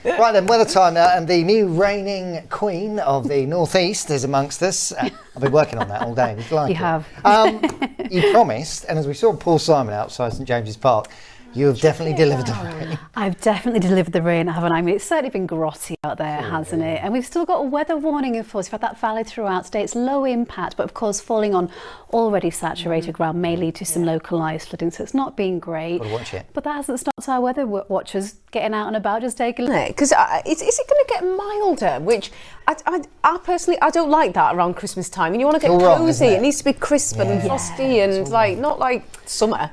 Right then, weather time now, and the new reigning queen of the northeast is amongst us. I've been working on that all day. Would you like You it? have. You promised, and as we saw Paul Simon outside St James's Park, you have definitely delivered the rain. I've definitely delivered the rain, haven't I? I mean, it's certainly been grotty out there, hasn't it? And we've still got a weather warning in force. We've had that valid throughout today. It's low impact, but of course, falling on already saturated ground may lead to some localised flooding. So it's not been great. Gotta watch it. But that hasn't stopped our weather watchers getting out and about, just taking a look. Because is it going to get milder? Which I personally, I don't like that around Christmas time. And you want to get cosy. It needs to be crisp and frosty and not like summer.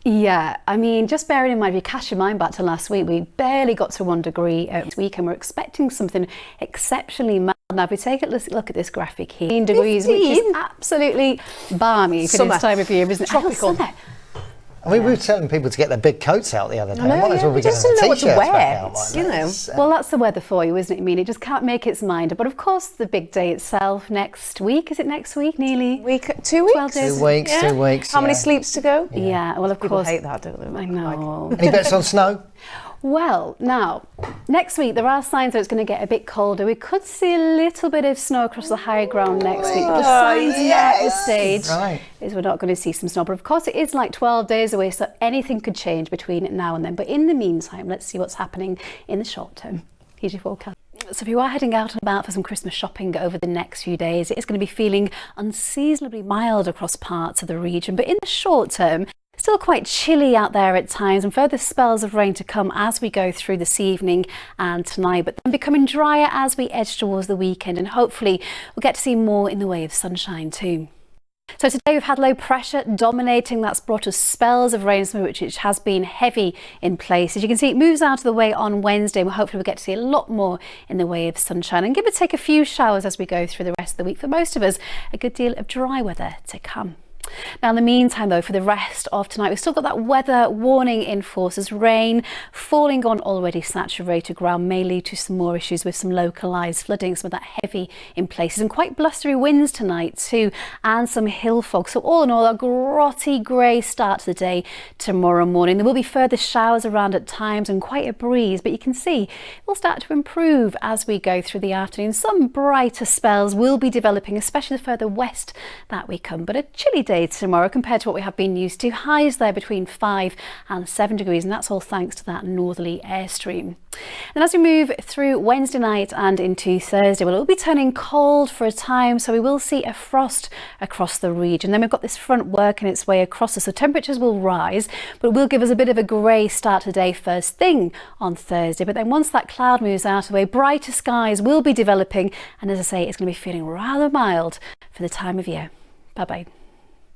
Yeah, I mean, just bearing in mind, if you cast your mind back to last week, we barely got to 1 degree this week, and we're expecting something exceptionally mild. Now, if we take a look at this graphic here, 15 degrees, which is absolutely balmy for this time of year, isn't it? Tropical. I mean, we were telling people to get their big coats out the other day. Might as well be getting know the what to t-shirts wear, back out, you know. Well, that's the weather for you, isn't it? I mean, it just can't make its mind up. But of course, the big day itself next week. Is it next week? Nearly 2 weeks. 12 days. 2 weeks. Yeah. 2 weeks. How many sleeps to go? Yeah. Well, of People course. hate that, don't they? I know. Any bets on snow? Well, now, next week there are signs that it's going to get a bit colder. We could see a little bit of snow across the higher ground next week. But the signs at this stage is we're not going to see some snow. But of course, it is like 12 days away, so anything could change between now and then. But in the meantime, let's see what's happening in the short term. Here's your forecast. So if you are heading out and about for some Christmas shopping over the next few days, it is going to be feeling unseasonably mild across parts of the region. But in the short term, still quite chilly out there at times, and further spells of rain to come as we go through this evening and tonight, but then becoming drier as we edge towards the weekend, and hopefully we'll get to see more in the way of sunshine too. So today we've had low pressure dominating. That's brought us spells of rain, which has been heavy in places. You can see it moves out of the way on Wednesday, and hopefully we'll get to see a lot more in the way of sunshine, and give or take a few showers as we go through the rest of the week. For most of us, a good deal of dry weather to come. Now, in the meantime, though, for the rest of tonight, we've still got that weather warning in force as rain falling on already saturated ground may lead to some more issues with some localised flooding, some of that heavy in places, and quite blustery winds tonight too, and some hill fog. So all in all, a grotty grey start to the day tomorrow morning. There will be further showers around at times and quite a breeze, but you can see it will start to improve as we go through the afternoon. Some brighter spells will be developing, especially the further west that we come, but a chilly day tomorrow compared to what we have been used to. Highs there between 5 and 7 degrees, and that's all thanks to that northerly airstream. And as we move through Wednesday night and into Thursday, well, it will be turning cold for a time, so we will see a frost across the region. Then we've got this front working its way across us, so temperatures will rise, but it will give us a bit of a grey start to the day first thing on Thursday. But then once that cloud moves out of the way, brighter skies will be developing, and as I say, it's going to be feeling rather mild for the time of year. Bye-bye.